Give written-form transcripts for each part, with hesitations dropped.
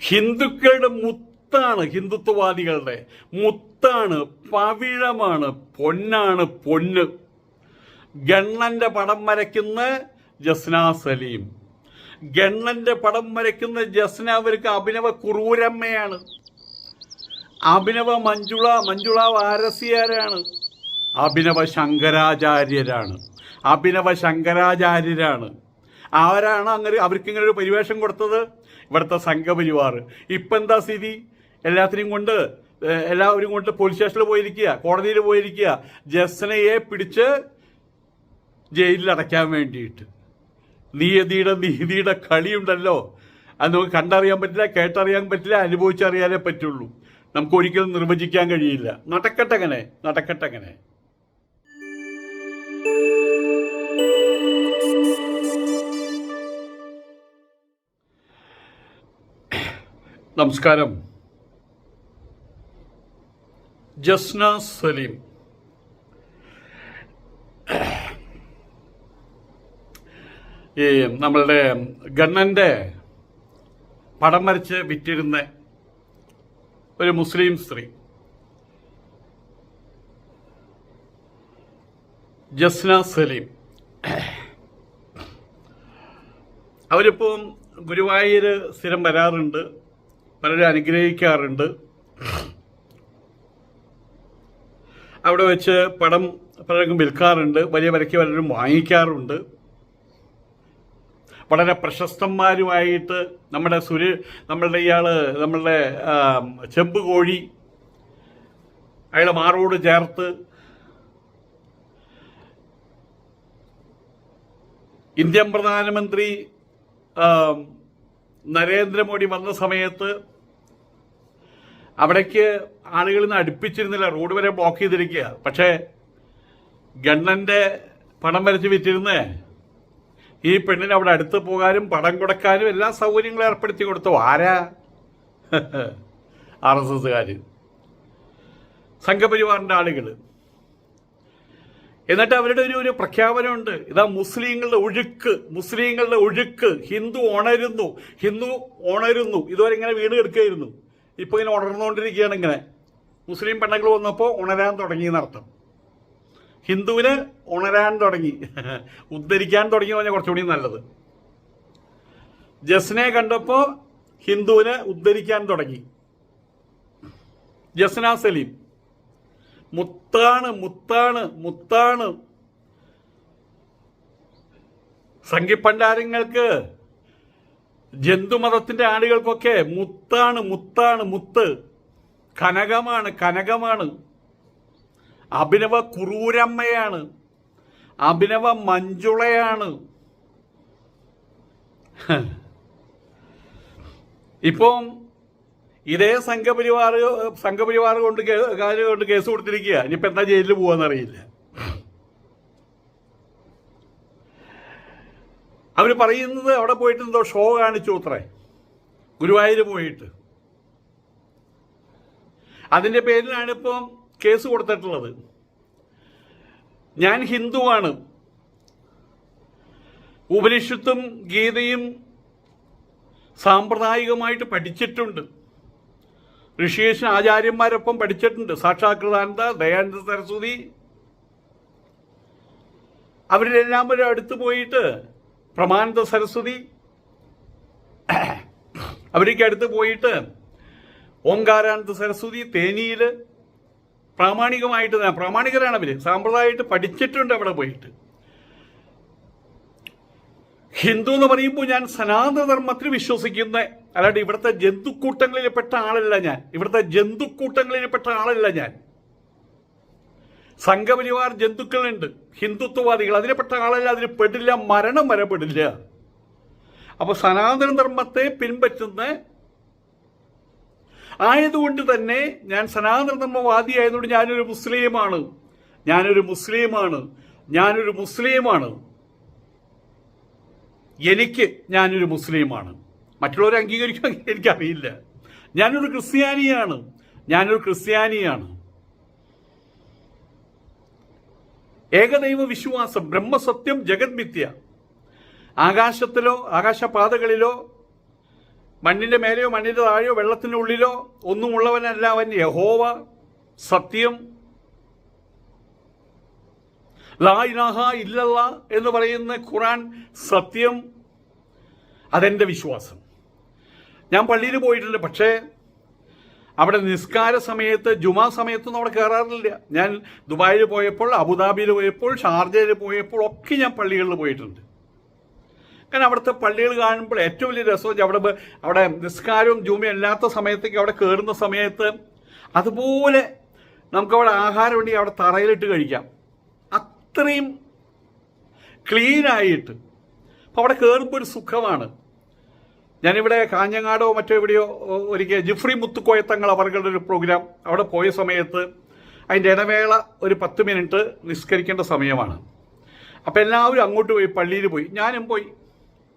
ഹിന്ദുക്കളുടെ മുത്താണ്, ഹിന്ദുത്വവാദികളുടെ മുത്താണ്, പവിഴമാണ്, പൊന്നാണ്, പൊന്ന്. ഗണ്ണന്റെ പടം വരയ്ക്കുന്ന ജസ്ന സലീം, ഗണ്ണന്റെ പടം വരയ്ക്കുന്ന ജസ്ന അവർക്ക് അഭിനവ കുറൂരമ്മയാണ്, അഭിനവ മഞ്ജുള വാരസിയാരാണ്, അഭിനവ ശങ്കരാചാര്യരാണ്, അഭിനവ ശങ്കരാചാര്യരാണ്. ആരാണ് അങ്ങനെ അവർക്കിങ്ങനെ ഒരു പരിവേഷം കൊടുത്തത്? ഇവിടുത്തെ സംഘപരിവാർ. ഇപ്പം എന്താ സ്ഥിതി? എല്ലാവരും കൊണ്ട് പോലീസ് സ്റ്റേഷനിൽ പോയിരിക്കുക, കോടതിയിൽ പോയിരിക്കുക, ജസ്നയെ പിടിച്ച് ജയിലിൽ അടയ്ക്കാൻ വേണ്ടിയിട്ട്. നീതിയുടെ കളിയുണ്ടല്ലോ, അത് നമുക്ക് കണ്ടറിയാൻ പറ്റില്ല, കേട്ടറിയാൻ പറ്റില്ല, അനുഭവിച്ചറിയാനേ പറ്റുള്ളൂ. നമുക്ക് ഒരിക്കലും നിർവചിക്കാൻ കഴിയില്ല. നടക്കട്ടെ. നമസ്കാരം. ജസ്ന സലീം ഈ നമ്മളുടെ ഗണ്ണന്റെ പടം വരച്ച് വിറ്റിരുന്ന ഒരു മുസ്ലിം സ്ത്രീ ജസ്ന സലീം, അവരിപ്പം ഗുരുവായൂർ സ്ഥിരം വരാറുണ്ട്, പലരും അനുഗ്രഹിക്കാറുണ്ട്. അവിടെ വെച്ച് പടം പലർക്കും വിൽക്കാറുണ്ട്, വലിയ വിലയ്ക്ക് പലരും വാങ്ങിക്കാറുണ്ട്. വളരെ പ്രശസ്തന്മാരുമായിട്ട് നമ്മളുടെ ചെമ്പ് കോഴി അയാളെ മാറോട് ചേർത്ത് ഇന്ത്യൻ പ്രധാനമന്ത്രി നരേന്ദ്രമോദി വന്ന സമയത്ത് അവിടേക്ക് ആളുകളിൽ നിന്ന് അടുപ്പിച്ചിരുന്നില്ല, റോഡ് വരെ ബ്ലോക്ക് ചെയ്തിരിക്കുക. പക്ഷേ ഗണ്ണന്റെ പടം വരച്ച് വിറ്റിരുന്നേ ഈ പെണ്ണിന് അവിടെ അടുത്ത് പോകാനും പടം കൊടുക്കാനും എല്ലാ സൗകര്യങ്ങളും ഏർപ്പെടുത്തി കൊടുത്തു. ആരാ? RSSകാർ, സംഘപരിവാറിന്റെ ആളുകൾ. എന്നിട്ട് അവരുടെ ഒരു പ്രഖ്യാപനമുണ്ട്. ഇതാ മുസ്ലിങ്ങളുടെ ഒഴുക്ക്, ഹിന്ദു ഉണരുന്നു. ഇതുവരെ ഇങ്ങനെ വീട് കിടക്കുകയായിരുന്നു, ഇപ്പൊ ഇങ്ങനെ ഉണർന്നുകൊണ്ടിരിക്കുകയാണ്. ഇങ്ങനെ മുസ്ലിം പെണ്ണുങ്ങൾ വന്നപ്പോൾ ഉണരാൻ തുടങ്ങി എന്നർത്ഥം. ഹിന്ദുവിന് ഉണരാൻ തുടങ്ങി, ഉദ്ധരിക്കാൻ തുടങ്ങി പറഞ്ഞാൽ കുറച്ചുകൂടി നല്ലത്. ജസ്നയെ കണ്ടപ്പോ ഹിന്ദുവിനെ ഉദ്ധരിക്കാൻ തുടങ്ങി. ജസ്ന സലീം മുത്താണ്. സംഘിപ്പണ്ടാരങ്ങൾക്ക്, ജന്തുമതത്തിന്റെ ആളുകൾക്കൊക്കെ മുത്ത് കനകമാണ്. അഭിനവ കുറൂരമ്മയാണ്, അഭിനവ മഞ്ജുളയാണ്. ഇപ്പം ഇതേ സംഘപരിവാർ കൊണ്ട് കേസ് കൊടുത്തിരിക്കുക. ഇനിയിപ്പോൾ എന്താ ജയിലിൽ പോവാന്നറിയില്ല. അവർ പറയുന്നത് അവിടെ പോയിട്ട് എന്തോ ഷോ കാണിച്ചു അത്രേ, ഗുരുവായൂർ പോയിട്ട്. അതിന്റെ പേരിലാണ് ഇപ്പം കേസ് കൊടുത്തിട്ടുള്ളത്. ഞാൻ ഹിന്ദുവാണ്, ഉപനിഷത്തും ഗീതയും സാമ്പ്രദായികമായിട്ട് പഠിച്ചിട്ടുണ്ട്, ഋഷികേശൻ ആചാര്യന്മാരൊപ്പം പഠിച്ചിട്ടുണ്ട്, സാക്ഷാത്കൃതാനന്ദ, ദയാനന്ദ സരസ്വതി, അവരെല്ലാം ഒരു അടുത്ത് പോയിട്ട്, പ്രമാനന്ദ സരസ്വതി, അവർക്ക് അടുത്ത് പോയിട്ട് ഓംകാരാനന്ദ സരസ്വതി, തേനിയിൽ പ്രാമാണികരാണ് അവര്, സാമ്പ്രദായമായിട്ട് പഠിച്ചിട്ടുണ്ട് അവിടെ പോയിട്ട്. ഹിന്ദു എന്ന് പറയുമ്പോൾ ഞാൻ സനാതനധർമ്മത്തിൽ വിശ്വസിക്കുന്ന, അല്ലാണ്ട് ഇവിടുത്തെ ജന്തുക്കൂട്ടങ്ങളിൽപ്പെട്ട ആളല്ല ഞാൻ. സംഘപരിവാർ ജന്തുക്കളുണ്ട്, ഹിന്ദുത്വവാദികൾ, അതിനെപ്പെട്ട ആളല്ല, അതിന് പെടില്ല, മരണം വരെ പെടില്ല. അപ്പൊ സനാതനധർമ്മത്തെ പിൻപറ്റുന്ന ആയതുകൊണ്ട് തന്നെ ഞാൻ സനാതനധർമ്മവാദി ആയതുകൊണ്ട് ഞാനൊരു മുസ്ലിമാണ്. ഞാനൊരു മുസ്ലിമാണ്. മറ്റുള്ളവരെ അംഗീകരിക്കാൻ എനിക്കറിയില്ല. ഞാനൊരു ക്രിസ്ത്യാനിയാണ്. ഏകദൈവ വിശ്വാസം, ബ്രഹ്മസത്യം, ജഗത് മിഥ്യ. ആകാശത്തിലോ ആകാശപാതകളിലോ മണ്ണിന്റെ മേലെയോ മണ്ണിന്റെ താഴെയോ വെള്ളത്തിന്റെ ഉള്ളിലോ ഒന്നുമുള്ളവനല്ല അവൻ. യഹോവ സത്യം, ലാ ഇലാഹ ഇല്ലല്ലാ എന്ന് പറയുന്ന ഖുർആൻ സത്യം. അതെന്റെ വിശ്വാസം. ഞാൻ പള്ളിയിൽ പോയിട്ടുണ്ട്, പക്ഷേ അവിടെ നിസ്കാര സമയത്ത് ജുമാ സമയത്തൊന്നും അവിടെ കയറാറില്ല. ഞാൻ ദുബായിൽ പോയപ്പോൾ, അബുദാബിയിൽ പോയപ്പോൾ, ഷാർജയിൽ പോയപ്പോൾ ഒക്കെ ഞാൻ പള്ളികളിൽ പോയിട്ടുണ്ട്. കാരണം അവിടുത്തെ പള്ളികൾ കാണുമ്പോൾ ഏറ്റവും വലിയ രസം അവിടെ നിസ്കാരവും ജുമയും അല്ലാത്ത സമയത്തേക്ക് അവിടെ കയറുന്ന സമയത്ത് അതുപോലെ നമുക്കവിടെ ആഹാരം ഉണ്ടെങ്കിൽ അവിടെ തറയിലിട്ട് കഴിക്കാം. അത്രയും ക്ലീനായിട്ട്. അപ്പോൾ അവിടെ കയറുമ്പോൾ ഒരു സുഖമാണ്. ഞാനിവിടെ കാഞ്ഞങ്ങാടോ മറ്റോ എവിടെയോ ഒരിക്കൽ ജിഫ്രി മുത്തുക്കോയത്തങ്ങൾ അവരുടെ ഒരു പ്രോഗ്രാം അവിടെ പോയ സമയത്ത് അതിൻ്റെ ഇടവേള ഒരു 10 മിനിറ്റ് നിസ്കരിക്കേണ്ട സമയമാണ്. അപ്പോൾ എല്ലാവരും അങ്ങോട്ട് പോയി, പള്ളിയിൽ പോയി. ഞാനും പോയി.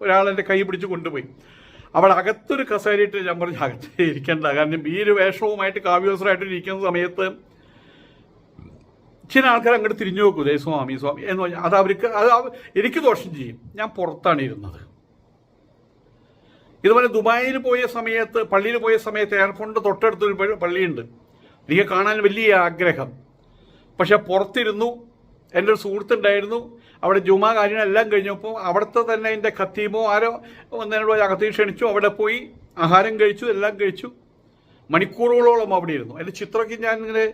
ഒരാളെൻ്റെ കൈ പിടിച്ച് കൊണ്ടുപോയി. അവിടെ അകത്തൊരു കസേരയിട്ട് ഞാൻ പറഞ്ഞു അകത്ത് ഇരിക്കേണ്ട, കാരണം ഈ ഒരു വേഷവുമായിട്ട് കാവ്യവസരമായിട്ട് ഇരിക്കുന്ന സമയത്ത് ചില ആൾക്കാർ അങ്ങോട്ട് തിരിഞ്ഞു നോക്കൂ, ദേ സ്വാമി സ്വാമി എന്ന് പറഞ്ഞാൽ അത് എനിക്ക് ദോഷം ചെയ്യും. ഞാൻ പുറത്താണ് ഇരുന്നത്. ഇതുപോലെ ദുബായിൽ പോയ സമയത്ത്, പള്ളിയിൽ പോയ സമയത്ത് എയർപോർട്ടിൻ്റെ തൊട്ടടുത്തൊരു പള്ളിയുണ്ട്. എനിക്ക് കാണാൻ വലിയ ആഗ്രഹം. പക്ഷെ പുറത്തിരുന്നു. എൻ്റെ ഒരു സുഹൃത്തുണ്ടായിരുന്നു. അവിടെ ജുമാ കാര്യങ്ങളെല്ലാം കഴിഞ്ഞപ്പോൾ അവിടുത്തെ തന്നെ എൻ്റെ ഖത്തീമോ ആരോ എന്നോട് അകത്തേക്ക് ക്ഷണിച്ചു. അവിടെ പോയി ആഹാരം കഴിച്ചു, എല്ലാം കഴിച്ചു. മണിക്കൂറുകളോളം അവിടെ ഇരുന്നു. അതിൻ്റെ ചിത്രമൊക്കെ ഞാൻ ഇങ്ങനെ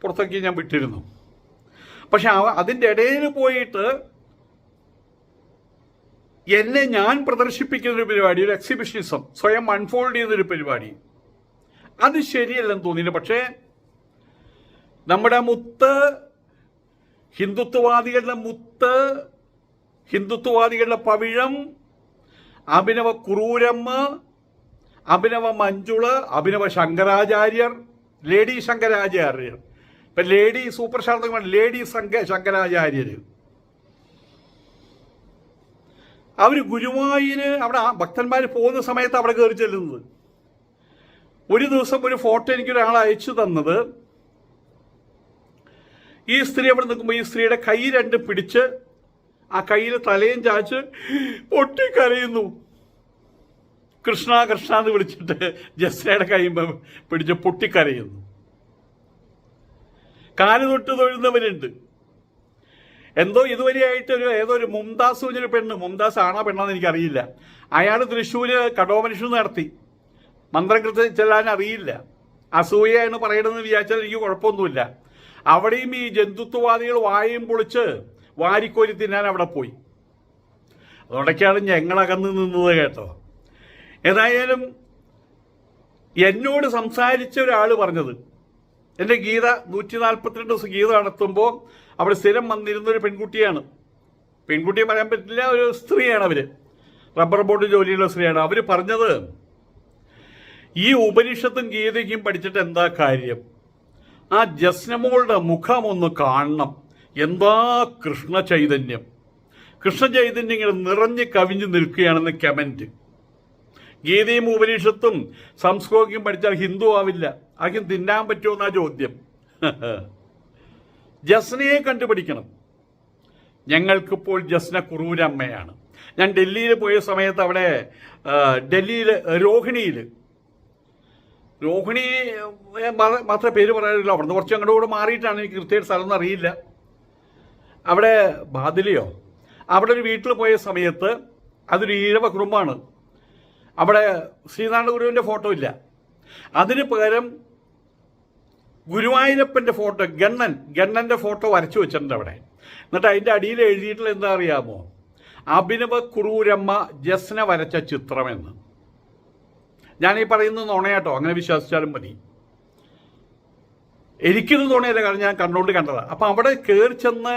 പുറത്തൊക്കെ ഞാൻ വിട്ടിരുന്നു. പക്ഷെ അതിൻ്റെ ഇടയിൽ പോയിട്ട് എന്നെ ഞാൻ പ്രദർശിപ്പിക്കുന്നൊരു പരിപാടി, ഒരു എക്സിബിഷനിസം, സ്വയം അൺഫോൾഡ് ചെയ്തൊരു പരിപാടി, അത് ശരിയല്ലെന്ന് തോന്നിയില്ല. പക്ഷേ നമ്മുടെ മുത്ത്, ഹിന്ദുത്വവാദികളുടെ പവിഴം, അഭിനവ കുറൂരമ്മ, അഭിനവ മഞ്ജുള്, അഭിനവ ശങ്കരാചാര്യർ, ലേഡി ശങ്കരാചാര്യർ, ഇപ്പം ലേഡി സൂപ്പർ സ്റ്റാർ ലേഡി ശങ്കരാചാര്യർ, അവർ ഗുരുവായൂര് അവിടെ ഭക്തന്മാർ പോകുന്ന സമയത്ത് അവിടെ കയറി ചെല്ലുന്നത്. ഒരു ദിവസം ഒരു ഫോട്ടോ എനിക്കൊരാൾ അയച്ചു തന്നത്, ഈ സ്ത്രീ അവിടെ നിൽക്കുമ്പോൾ ഈ സ്ത്രീയുടെ കൈ രണ്ട് പിടിച്ച് ആ കയ്യിൽ തലയും ചാച്ച് പൊട്ടിക്കരയുന്നു. കൃഷ്ണ കൃഷ്ണ എന്ന് വിളിച്ചിട്ട് ജസ്നയുടെ കൈ പിടിച്ച് പൊട്ടിക്കരയുന്നു. കാല് തൊട്ട് തൊഴുന്നവരുണ്ട്. എന്തോ ഇതുവരെയായിട്ട് ഏതോ ഒരു മുംതാസ് എന്നൊരു പെണ്ണ്, മുംതാസ് ആണോ പെണ്ണാന്ന് എനിക്കറിയില്ല, അയാൾ തൃശ്ശൂര് കടോമനുഷ്യൻ നടത്തി. മന്ത്രകൃത്ത് ചെല്ലാൻ അറിയില്ല. അസൂയ എന്ന് പറയണമെന്ന് വിചാരിച്ചാൽ എനിക്ക് കുഴപ്പമൊന്നുമില്ല. അവിടെയും ഈ ജന്തുത്വവാദികൾ വായും പൊളിച്ച് വാരിക്കോരി തിന്നാൻ അവിടെ പോയി. അതോടൊക്കെയാണ് ഞങ്ങളകന്ന് നിന്നത് കേട്ടോ. ഏതായാലും എന്നോട് സംസാരിച്ച ഒരാൾ പറഞ്ഞത്, എൻ്റെ ഗീത 142 ദിവസം ഗീത നടത്തുമ്പോൾ അവിടെ സ്ഥിരം വന്നിരുന്നൊരു പെൺകുട്ടിയാണ്. പെൺകുട്ടിയെ പറയാൻ പറ്റില്ല, ഒരു സ്ത്രീയാണ്. അവർ റബ്ബർ ബോർഡ് ജോലിയുള്ള സ്ത്രീയാണ്. അവർ പറഞ്ഞത്, ഈ ഉപനിഷത്തും ഗീതയ്ക്കും പഠിച്ചിട്ട് എന്താ കാര്യം? ആ ജസ്നമോളുടെ മുഖം ഒന്ന് കാണണം. എന്താ കൃഷ്ണ ചൈതന്യം ഇങ്ങനെ നിറഞ്ഞ് കവിഞ്ഞ് നിൽക്കുകയാണെന്ന് കമന്റ്. ഗീതയും ഉപനിഷത്തും സംസ്കൃതവും പഠിച്ചാൽ ഹിന്ദു ആവില്ല. ആർക്കും തിന്നാൻ പറ്റുമെന്നാ ചോദ്യം. ജസ്നയെ കണ്ടുപിടിക്കണം. ഞങ്ങൾക്കിപ്പോൾ ജസ്ന കുറൂരമ്മയാണ്. ഞാൻ ഡൽഹിയിൽ പോയ സമയത്ത് അവിടെ ഡൽഹിയിൽ രോഹിണി മാത്രമേ പേര് പറയാറില്ല. അവിടുന്ന് കുറച്ച് അങ്ങോട്ട് കൂടെ മാറിയിട്ടാണ്, എനിക്ക് കൃത്യമായിട്ട് സ്ഥലമൊന്നും അറിയില്ല. അവിടെ ബാദിലിയോ അവിടെ ഒരു വീട്ടിൽ പോയ സമയത്ത് അതൊരു ഈഴവ കുടുംബമാണ്. അവിടെ ശ്രീനാരായണ ഗുരുവിൻ്റെ ഫോട്ടോ ഇല്ല. അതിന് പകരം ഗുരുവായൂരപ്പൻ്റെ ഫോട്ടോ, ഗണ്ണൻ്റെ ഫോട്ടോ വരച്ചു വെച്ചിട്ടുണ്ട് അവിടെ. എന്നിട്ട് അതിൻ്റെ അടിയിൽ എഴുതിയിട്ടുള്ള എന്താ അറിയാമോ? അഭിനവ കുറൂരമ്മ ജസ്ന വരച്ച ചിത്രമെന്ന്. ഞാനീ പറയുന്നത് നുണയാട്ടോ, അങ്ങനെ വിശ്വസിച്ചാലും മതി. എനിക്കിത് നുണയല്ല, കാരണം ഞാൻ കണ്ണുകൊണ്ട് കണ്ടതാണ്. അപ്പം അവിടെ കയറി ചെന്ന്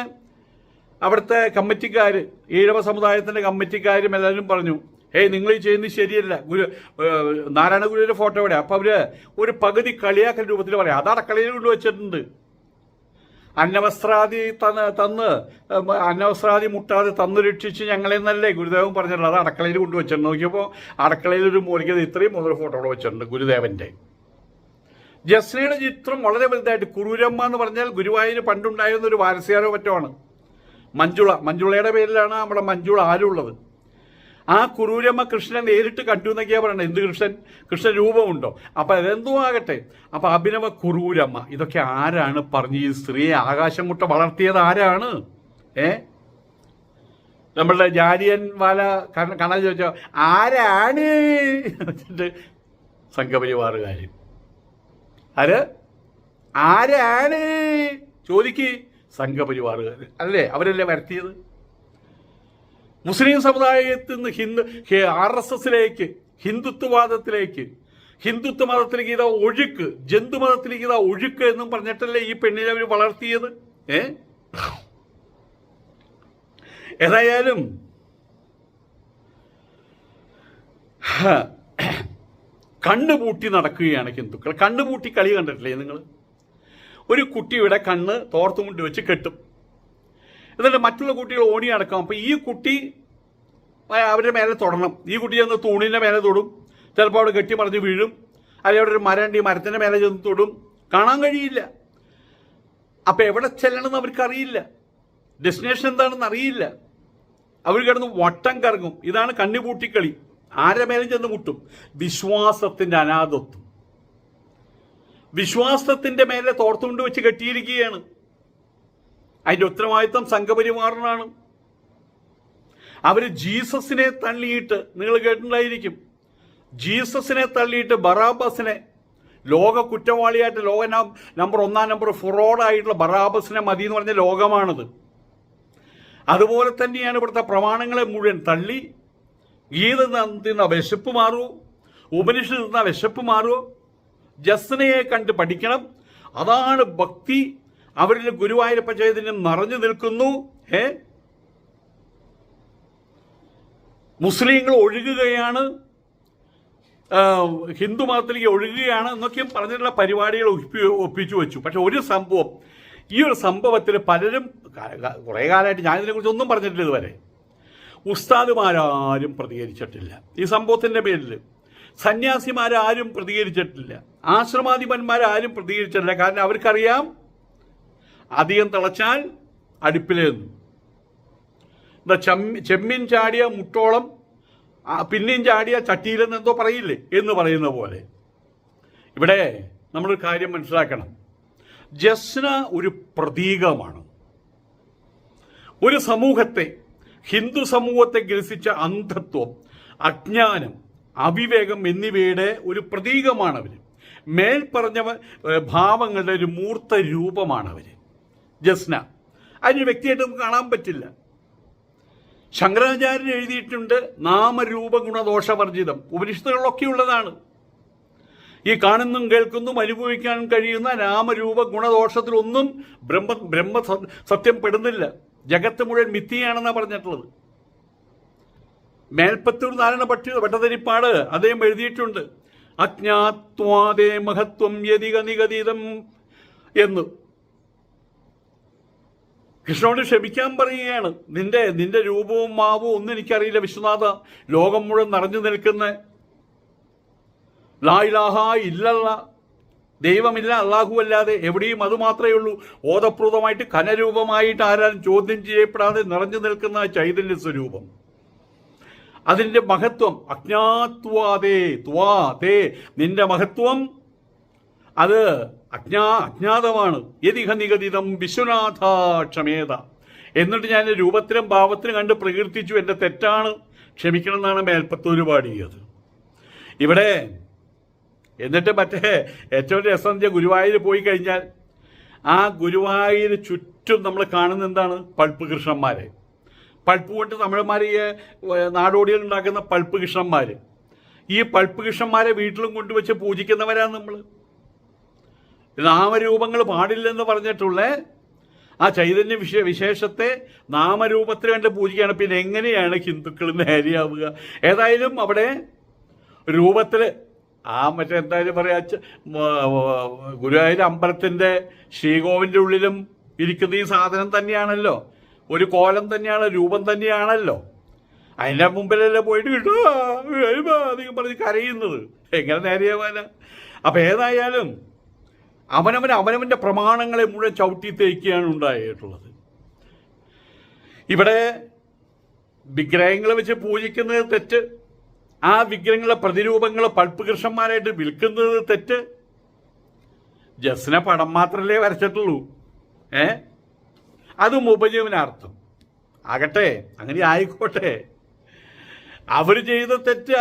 അവിടുത്തെ കമ്മിറ്റിക്കാർ, ഈഴവ സമുദായത്തിൻ്റെ കമ്മിറ്റിക്കാരും എല്ലാവരും പറഞ്ഞു, ഏയ് നിങ്ങൾ ഈ ചെയ്യുന്നത് ശരിയല്ല, നാരായണ ഗുരുവിൻ്റെ ഫോട്ടോ ഇവിടെ. അപ്പം അവർ ഒരു പകുതി കളിയാക്കൽ രൂപത്തിൽ പറയാം, അത് അടക്കളയിൽ കൊണ്ടുവച്ചിട്ടുണ്ട്. അന്നവസ്ത്രാദി മുട്ടാതെ തന്നു രക്ഷിച്ച് ഞങ്ങളെ നല്ലേ ഗുരുദേവൻ പറഞ്ഞിട്ടുള്ളത്. അത് അടക്കളയിൽ കൊണ്ടുവച്ചിട്ടുണ്ട്. നോക്കിയപ്പോൾ അടക്കളയിൽ ഒരു മൂലിക്കത് ഇത്രയും മുതൽ ഫോട്ടോ വെച്ചിട്ടുണ്ട് ഗുരുദേവൻ്റെ. ജസ്നയുടെ ചിത്രം വളരെ വലുതായിട്ട്. കുറൂരമ്മ എന്ന് പറഞ്ഞാൽ ഗുരുവായൂർ പണ്ടുണ്ടായിരുന്ന ഒരു വാരസ്യാരോ മറ്റോ ആണ്. മഞ്ജുളയുടെ പേരിലാണ് നമ്മുടെ മഞ്ജുള ആരുള്ളത്. ആ കുറൂരമ്മ കൃഷ്ണനെ നേരിട്ട് കണ്ടു എന്നൊക്കെയാ പറയണത്. എന്ത് കൃഷ്ണൻ? കൃഷ്ണ രൂപമുണ്ടോ? അപ്പൊ അതെന്തോ ആകട്ടെ. അപ്പൊ അഭിനവ കുറൂരമ്മ ഇതൊക്കെ ആരാണ് പറഞ്ഞ് ഈ സ്ത്രീയെ ആകാശം മുട്ട വളർത്തിയത് ആരാണ്? നമ്മളുടെ ജാലിയൻ വാല കാണാൻ ചോദിച്ചോ ആരാണ് വെച്ചിട്ട് സംഘപരിവാറുകാര് ആരാണ് ചോദിക്ക്. സംഘപരിവാറുകാർ അല്ലേ? അവരല്ലേ വരുത്തിയത്? മുസ്ലിം സമുദായത്തിൽ നിന്ന് RSSലേക്ക്, ഹിന്ദുത്വവാദത്തിലേക്ക്, ഹിന്ദുത്വ മതത്തിലേക്ക് ഇതാ ഒഴുക്ക്, ജന്തു മതത്തിലേക്ക് ഇതാ ഒഴുക്ക് എന്നും പറഞ്ഞിട്ടല്ലേ ഈ പെണ്ണിനെ അവർ വളർത്തിയത്? ഏതായാലും കണ്ണുപൂട്ടി നടക്കുകയാണ് ഹിന്ദുക്കൾ. കണ്ണുപൂട്ടി കളി കണ്ടിട്ടില്ലേ നിങ്ങൾ? ഒരു കുട്ടിയുടെ കണ്ണ് തോർത്തുമുണ്ട് വെച്ച് കെട്ടും, എന്നിട്ട് മറ്റുള്ള കുട്ടികൾ ഓടി നടക്കാം. അപ്പം ഈ കുട്ടി അവരുടെ മേലെ തൊടണം. ഈ കുട്ടി ചെന്ന് തൂണിൻ്റെ മേലെ തൊടും, ചിലപ്പോൾ അവിടെ കെട്ടി മറിഞ്ഞ് വീഴും, അല്ലെങ്കിൽ അവിടെ ഒരു മരമുണ്ട്, ഈ മരത്തിൻ്റെ മേലെ ചെന്ന് തൊടും, കാണാൻ കഴിയില്ല. അപ്പം എവിടെ ചെല്ലണമെന്ന് അവർക്കറിയില്ല, ഡെസ്റ്റിനേഷൻ എന്താണെന്ന് അറിയില്ല. അവർ കിടന്ന് വട്ടം കറങ്ങും. ഇതാണ് കണ്ണുപൂട്ടിക്കളി. ആരെ മേലും ചെന്ന് മുട്ടും. വിശ്വാസത്തിൻ്റെ അനാഥത്വം, വിശ്വാസത്തിൻ്റെ മേലെ തോർത്തുകൊണ്ട് വെച്ച് കെട്ടിയിരിക്കുകയാണ്. അതിൻ്റെ ഉത്തരവാദിത്വം സംഘപരിവാറിനാണ്. അവർ ജീസസിനെ തള്ളിയിട്ട്, നിങ്ങൾ കേട്ടിട്ടുണ്ടായിരിക്കും, ജീസസിനെ തള്ളിയിട്ട് ബറാബസിനെ, ലോക കുറ്റവാളിയായിട്ട്, ലോക നമ്പർ 1 ഫ്രോഡായിട്ടുള്ള ബറാബസിനെ മതി എന്ന് പറഞ്ഞ ലോകമാണത്. അതുപോലെ തന്നെയാണ് ഇവിടുത്തെ പ്രമാണങ്ങളെ മുഴുവൻ തള്ളി. ഗീത തിന്ന വിശപ്പ് മാറൂ, ഉപനിഷത്ത് തിന്ന വിശപ്പ് മാറൂ, ജസ്നയെ കണ്ട് പഠിക്കണം, അതാണ് ഭക്തി. അവരിൽ ഗുരുവായൂരപ്പ ചൈതന്യം നിറഞ്ഞു നിൽക്കുന്നു. മുസ്ലിങ്ങൾ ഒഴുകുകയാണ്, ഹിന്ദു മതത്തിലേക്ക് ഒഴുകുകയാണ് എന്നൊക്കെയും പറഞ്ഞിട്ടുള്ള പരിപാടികൾ ഒപ്പിച്ചു വെച്ചു. പക്ഷെ ഒരു സംഭവം, ഈ ഒരു സംഭവത്തിൽ പലരും കുറേ കാലമായിട്ട് ഞാനിതിനെക്കുറിച്ച് ഒന്നും പറഞ്ഞിട്ടില്ല ഇതുവരെ. ഉസ്താദുമാരാരും പ്രതികരിച്ചിട്ടില്ല ഈ സംഭവത്തിൻ്റെ പേരിൽ. സന്യാസിമാരാരും പ്രതികരിച്ചിട്ടില്ല, ആശ്രമാധിപന്മാരാരും പ്രതികരിച്ചിട്ടില്ല. കാരണം അവർക്കറിയാം അധികം തിളച്ചാൽ അടുപ്പിലേന്നു. എന്താ ചെമ്മീൻ ചാടിയ മുട്ടോളം പിന്നെയും ചാടിയ ചട്ടിയിലെന്ന് എന്തോ പറയില്ലേ എന്ന് പറയുന്ന പോലെ. ഇവിടെ നമ്മളൊരു കാര്യം മനസ്സിലാക്കണം. ജസ്ന ഒരു പ്രതീകമാണ്. ഒരു സമൂഹത്തെ, ഹിന്ദു സമൂഹത്തെ ഗ്രസിച്ച അന്ധത്വം, അജ്ഞാനം, അവിവേകം എന്നിവയുടെ ഒരു പ്രതീകമാണ് അവർ. മേൽപ്പറഞ്ഞ ഭാവങ്ങളുടെ ഒരു മൂർത്ത രൂപമാണ് അവർ. ജസ്ന അതിനൊരു വ്യക്തിയായിട്ട് നമുക്ക് കാണാൻ പറ്റില്ല. ശങ്കരാചാര്യൻ എഴുതിയിട്ടുണ്ട് നാമരൂപ ഗുണദോഷവർജിതം. ഉപനിഷത്തുകളിലൊക്കെ ഉള്ളതാണ്. ഈ കാണുന്നും കേൾക്കുന്നും അനുഭവിക്കാൻ കഴിയുന്ന നാമരൂപ ഗുണദോഷത്തിലൊന്നും ബ്രഹ്മ സത്യം പെടുന്നില്ല. ജഗത്ത് മുഴുവൻ മിഥ്യയാണെന്നാണ് പറഞ്ഞിട്ടുള്ളത്. മേൽപ്പത്തൂർ നാരായണ ഭട്ടതിരിപ്പാട് അദ്ദേഹം എഴുതിയിട്ടുണ്ട്, അജ്ഞാത്വാദേ മഹത്വം യതിക നിഗതിതം എന്ന്. കൃഷ്ണനോട് ക്ഷമിക്കാൻ പറയുകയാണ്. നിന്റെ രൂപവും മാവും ഒന്നും എനിക്കറിയില്ല വിശ്വനാഥ. ലോകം മുഴുവൻ നിറഞ്ഞു നിൽക്കുന്ന ലാ ഇലാഹ ഇല്ലല്ല, ദൈവമില്ല അല്ലാഹു അല്ലാതെ, എവിടെയും അത് മാത്രമേ ഉള്ളൂ. ഓതപ്രൂതമായിട്ട് ഘനരൂപമായിട്ട് ആരാലും ചോദ്യം ചെയ്യപ്പെടാതെ നിറഞ്ഞു നിൽക്കുന്ന ചൈതന്യ സ്വരൂപം. അതിൻ്റെ മഹത്വം അജ്ഞാത്വാദേ ത്വാദേ, നിന്റെ മഹത്വം അത് അജ്ഞാതമാണ്. യതിഹ നിഗതിതം വിശ്വനാഥ ക്ഷമേത. എന്നിട്ട് ഞാൻ രൂപത്തിലും ഭാവത്തിലും കണ്ട് പ്രകീർത്തിച്ചു, എൻ്റെ തെറ്റാണ്, ക്ഷമിക്കണം എന്നാണ് മേൽപ്പത്തൂർ പാടിയത് ഇവിടെ. എന്നിട്ട് മറ്റേ ഏറ്റവും രസം ഗുരുവായൂർ പോയി കഴിഞ്ഞാൽ ആ ഗുരുവായൂർ ചുറ്റും നമ്മൾ കാണുന്ന എന്താണ്? പൾപ്പ് കൃഷ്ണന്മാരെ. പൾപ്പ് കൊണ്ട് തമിഴന്മാർ ഈ നാടോടികൾ ഉണ്ടാക്കുന്ന പൾപ്പ് കൃഷ്ണന്മാർ. ഈ പൾപ്പ് കൃഷ്ണന്മാരെ വീട്ടിലും കൊണ്ടുവച്ച് പൂജിക്കുന്നവരാണ് നമ്മൾ. നാമരൂപങ്ങൾ പാടില്ലെന്ന് പറഞ്ഞിട്ടുള്ള ആ ചൈതന്യ വിശേഷത്തെ നാമരൂപത്തിൽ കണ്ട് പൂജിക്കുകയാണ്. പിന്നെ എങ്ങനെയാണ് ഹിന്ദുക്കൾ നേരെയാവുക? ഏതായാലും അവിടെ രൂപത്തിൽ മറ്റേ എന്തായാലും പറയാ, ഗുരുവായൂർ അമ്പലത്തിൻ്റെ ശ്രീകോവിൻ്റെ ഉള്ളിലും ഇരിക്കുന്ന ഈ സാധനം തന്നെയാണല്ലോ, ഒരു കോലം തന്നെയാണ്, രൂപം തന്നെയാണല്ലോ. അതിൻ്റെ മുമ്പിലല്ലേ പോയിട്ട് കിട്ടുക അധികം പറഞ്ഞ് കരയുന്നത്. എങ്ങനെ നേരെയാവാന? അപ്പം ഏതായാലും അവനവൻ്റെ പ്രമാണങ്ങളെ മുഴുവൻ ചവിട്ടി തേക്കുകയാണ് ഉണ്ടായിട്ടുള്ളത്. ഇവിടെ വിഗ്രഹങ്ങൾ വെച്ച് പൂജിക്കുന്നത് തെറ്റ്. ആ വിഗ്രഹങ്ങളെ പ്രതിരൂപങ്ങളെ പൾപ്പ് കൃഷ്ണന്മാരായിട്ട് വിൽക്കുന്നത് തെറ്റ്. ജസ്ന പടം മാത്രമല്ലേ വരച്ചിട്ടുള്ളൂ. അതും ഉപജീവനാർത്ഥം ആകട്ടെ, അങ്ങനെ ആയിക്കോട്ടെ. അവർ ചെയ്ത തെറ്റ്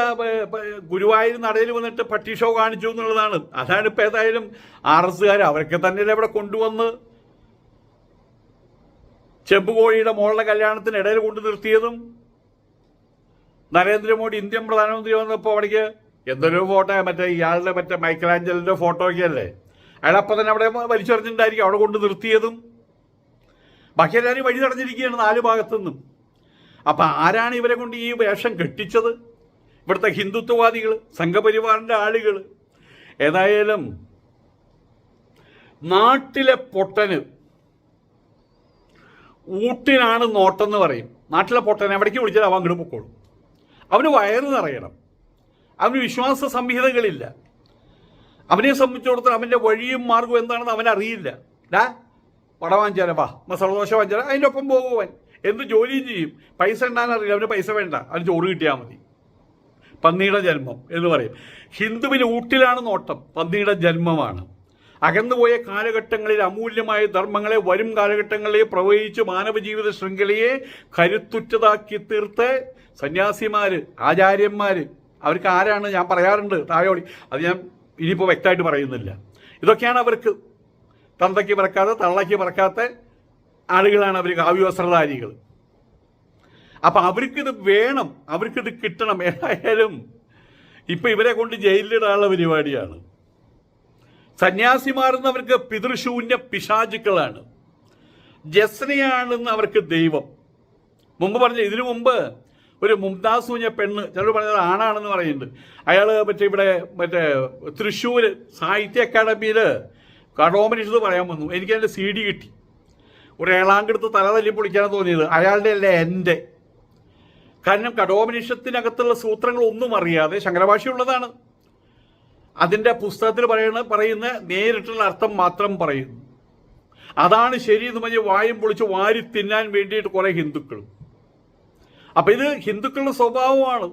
ഗുരുവായൂർ നടയിൽ വന്നിട്ട് പട്ടി ഷോ കാണിച്ചു എന്നുള്ളതാണ്. അതാണ് ഇപ്പം ഏതായാലും RSകാർ അവരൊക്കെ തന്നെ ഇവിടെ കൊണ്ടുവന്ന് ചെമ്പുകോഴിയുടെ മോളുടെ കല്യാണത്തിന് ഇടയിൽ കൊണ്ടു നിർത്തിയതും. നരേന്ദ്രമോദി ഇന്ത്യൻ പ്രധാനമന്ത്രി വന്നപ്പോൾ അവിടേക്ക് എന്തൊരു ഫോട്ടോ, ഇയാളുടെ മൈക്കലാഞ്ചലിന്റെ ഫോട്ടോ ഒക്കെ അല്ലേ, അയാളപ്പം തന്നെ അവിടെ വലിച്ചെറിഞ്ഞിട്ടുണ്ടായിരിക്കും, അവിടെ കൊണ്ട് നിർത്തിയതും. ബാക്കി എല്ലാവരും വഴി തടഞ്ഞിരിക്കുകയാണ് 4 ഭാഗത്തുനിന്നും. അപ്പം ആരാണ് ഇവരെ കൊണ്ട് ഈ വേഷം കെട്ടിച്ചത്? ഇവിടുത്തെ ഹിന്ദുത്വവാദികൾ, സംഘപരിവാറിൻ്റെ ആളുകൾ. ഏതായാലും നാട്ടിലെ പൊട്ടന് ഊട്ടിനാണ് നോട്ടെന്ന് പറയും. നാട്ടിലെ പൊട്ടൻ എവിടേക്ക് വിളിച്ചാൽ അവൻ അങ്ങോട്ട് പൊക്കോളും. അവന് വയറ് നിറയണം, അവന് വിശ്വാസ സംഹിതകളില്ല. അവനെ സംബന്ധിച്ചിടത്തോളം അവൻ്റെ വഴിയും മാർഗവും എന്താണെന്ന് അവനറിയില്ല. വട വാങ്ങിച്ചാലോ, മസാല ദോശ വാങ്ങിച്ചാലോ അതിൻ്റെ ഒപ്പം പോകുവാൻ എന്ത് ജോലിയും ചെയ്യും. പൈസ ഉണ്ടാകാനറിയില്ല, അവന് പൈസ വേണ്ട, അവന് ചോറ് കിട്ടിയാൽ മതി. പന്നിയുടെ ജന്മം എന്ന് പറയും. ഹിന്ദുവിന് ഊട്ടിലാണ് നോട്ടം, പന്നിയുടെ ജന്മമാണ്. അകന്നുപോയ കാലഘട്ടങ്ങളിൽ അമൂല്യമായ ധർമ്മങ്ങളെ വരും കാലഘട്ടങ്ങളിലെ പ്രവഹിച്ച് മാനവജീവിത ശൃംഖലയെ കരുത്തുറ്റതാക്കി തീർത്ത് സന്യാസിമാര്, ആചാര്യന്മാര്, അവർക്ക് ആരാണ് ഞാൻ പറയാറുണ്ട് തായോളി, അത് ഞാൻ ഇനിയിപ്പോൾ വ്യക്തമായിട്ട് പറയുന്നില്ല. ഇതൊക്കെയാണ് അവർക്ക്. തന്തയ്ക്ക് പറക്കാത്ത തള്ളയ്ക്ക് പറക്കാത്ത ആളുകളാണ് അവർ, കാവ്യവസ്ത്രധാരികൾ. അപ്പം അവർക്കിത് വേണം, അവർക്കിത് കിട്ടണം. ഏതായാലും ഇപ്പം ഇവരെ കൊണ്ട് ജയിലിലിടാനുള്ള പരിപാടിയാണ്. സന്യാസിമാരെന്നവർക്ക് പിതൃശൂന്യ പിശാചുക്കളാണ്. ജസ്നയാണെന്ന് അവർക്ക് ദൈവം. മുമ്പ് പറഞ്ഞ, ഇതിനു മുമ്പ് ഒരു മുംതാസൂഞ്ഞ പെണ്ണ്, ചിലർ പറഞ്ഞത് ആണാണെന്ന് പറയുന്നുണ്ട്. അയാൾ ഇവിടെ തൃശ്ശൂർ സാഹിത്യ അക്കാദമിയിൽ കടോപനിഷത്ത് പറയാൻ വന്നു. എനിക്കതിൻ്റെ CD കിട്ടി. ഒരു ഏളാങ്കെടുത്ത് തല തല്ലി പൊളിക്കാനാണ് തോന്നിയത്. അയാളുടെ അല്ല എൻ്റെ. കാരണം കടോപനിഷത്തിനകത്തുള്ള സൂത്രങ്ങളൊന്നും അറിയാതെ, ശങ്കരഭാഷയുള്ളതാണ്, അതിൻ്റെ പുസ്തകത്തിൽ പറയുന്ന നേരിട്ടുള്ള അർത്ഥം മാത്രം പറയുന്നു. അതാണ് ശരി എന്ന് പറഞ്ഞ് വായും പൊളിച്ച് വാരി തിന്നാൻ വേണ്ടിയിട്ട് കുറേ ഹിന്ദുക്കളും. അപ്പം ഇത് ഹിന്ദുക്കളുടെ സ്വഭാവമാണ്.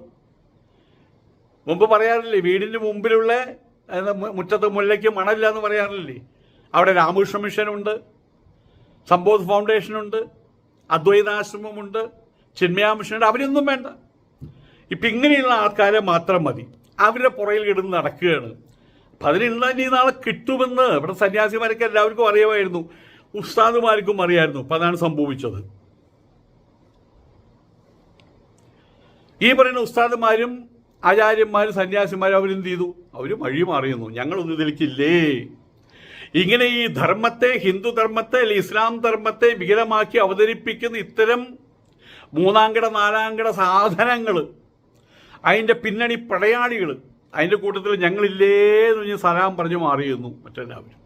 മുമ്പ് പറയാറില്ലേ, വീടിന് മുമ്പിലുള്ള മുറ്റത്ത് മുല്ലയ്ക്ക് മണമില്ല എന്ന് പറയാറില്ലേ. അവിടെ രാമകൃഷ്ണ മിഷനുണ്ട്, സംബോധ് ഫൗണ്ടേഷനുണ്ട്, അദ്വൈതാശ്രമമുണ്ട്, ചിന്മയാ മിഷനുണ്ട്. അവരൊന്നും വേണ്ട. ഇപ്പം ഇങ്ങനെയുള്ള ആൾക്കാരെ മാത്രം മതി. അവരുടെ പുറയിൽ കിടന്ന് നടക്കുകയാണ്. അപ്പം അതിനുള്ള ഇനി നാളെ കിട്ടുമെന്ന് ഇവിടെ സന്യാസിമാരൊക്കെ എല്ലാവർക്കും അറിയാമായിരുന്നു, ഉസ്താദുമാർക്കും അറിയായിരുന്നു. അപ്പം അതാണ് സംഭവിച്ചത്. ഈ പറയുന്ന ഉസ്താദുമാരും ആചാര്യന്മാരും സന്യാസിമാരും അവരെന്ത് ചെയ്തു? അവർ വഴി മാറിയുന്നു. ഞങ്ങളൊന്നും ഇതിലേക്കില്ലേ. ഇങ്ങനെ ഈ ധർമ്മത്തെ, ഹിന്ദു ധർമ്മത്തെ അല്ലെങ്കിൽ ഇസ്ലാം ധർമ്മത്തെ വികലമാക്കി അവതരിപ്പിക്കുന്ന ഇത്തരം മൂന്നാംകിട നാലാംകിട സാധനങ്ങൾ, അതിൻ്റെ പിന്നണി പടയാളികൾ, അതിൻ്റെ കൂട്ടത്തിൽ ഞങ്ങളില്ലേ എന്ന് പറഞ്ഞ് സലാം പറഞ്ഞു മാറിയുന്നു മറ്റെല്ലാവരും.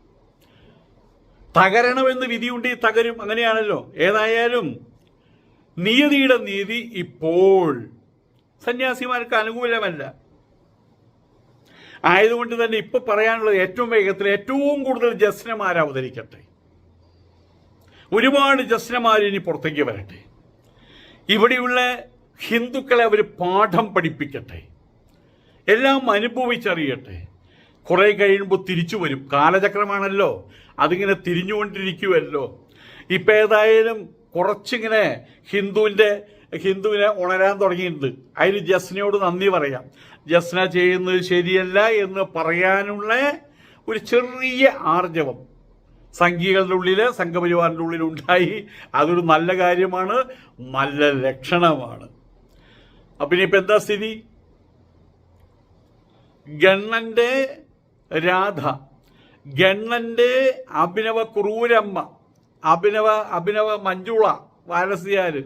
തകരണമെന്ന് വിധിയുണ്ട്, തകരും. അങ്ങനെയാണല്ലോ. ഏതായാലും നിയതിയുടെ നീതി ഇപ്പോൾ സന്യാസിമാർക്ക് അനുകൂലമല്ല. ആയതുകൊണ്ട് തന്നെ ഇപ്പൊ പറയാനുള്ളത് ഏറ്റവും വേഗത്തിൽ ഏറ്റവും കൂടുതൽ ജസ്നമാർ അവതരിക്കട്ടെ. ഒരുപാട് ജസ്നമാർ ഇനി പുറത്തേക്ക് വരട്ടെ. ഇവിടെയുള്ള ഹിന്ദുക്കളെ അവർ പാഠം പഠിപ്പിക്കട്ടെ, എല്ലാം അനുഭവിച്ചറിയട്ടെ. കുറെ കഴിയുമ്പോൾ തിരിച്ചു വരും. കാലചക്രമാണല്ലോ, അതിങ്ങനെ തിരിഞ്ഞുകൊണ്ടിരിക്കുമല്ലോ. ഇപ്പം ഏതായാലും കുറച്ചിങ്ങനെ ഹിന്ദുവിനെ ഉണരാൻ തുടങ്ങിയിട്ടുണ്ട്. അതിന് ജസ്നയോട് നന്ദി പറയാം. ജസ്ന ചെയ്യുന്നത് ശരിയല്ല എന്ന് പറയാനുള്ള ഒരു ചെറിയ ആർജവം സംഘികളുടെ ഉള്ളിൽ, സംഘപരിവാറിൻ്റെ ഉള്ളിൽ ഉണ്ടായി. അതൊരു നല്ല കാര്യമാണ്, നല്ല ലക്ഷണമാണ്. അപ്പം ഇനിയിപ്പോൾ എന്താ സ്ഥിതി? ഗണ്ണന്റെ രാധ, ഗണ്ണന്റെ അഭിനവ ക്രൂരമ്മ, അഭിനവ മഞ്ജുള വാരസിയാര്,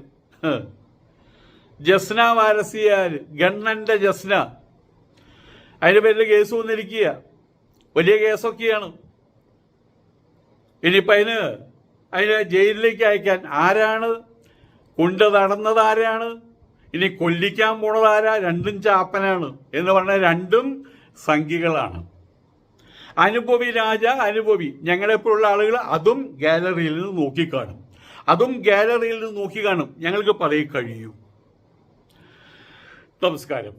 ജസ്ന വാരസിയാര്, ഗണ്ണന്റെ ജസ്ന, അതിൻ്റെ പേരിൽ കേസ് വന്നിരിക്കുക. വലിയ കേസൊക്കെയാണ്. ഇനിയിപ്പോൾ അതിന് ജയിലിലേക്ക് അയക്കാൻ ആരാണ്? കൊണ്ട് നടന്നത് ആരാണ്? ഇനി കൊല്ലിക്കാൻ പോണതാരാ? രണ്ടും ചാപ്പനാണ് എന്ന് പറഞ്ഞാൽ രണ്ടും സംഘികളാണ്. അനുഭവി രാജ, അനുഭവി. ഞങ്ങളെപ്പോഴുള്ള ആളുകൾ അതും ഗാലറിയിൽ നിന്ന് നോക്കിക്കാണും, ഞങ്ങൾക്ക് പറയും കഴിയൂ. നമസ്കാരം.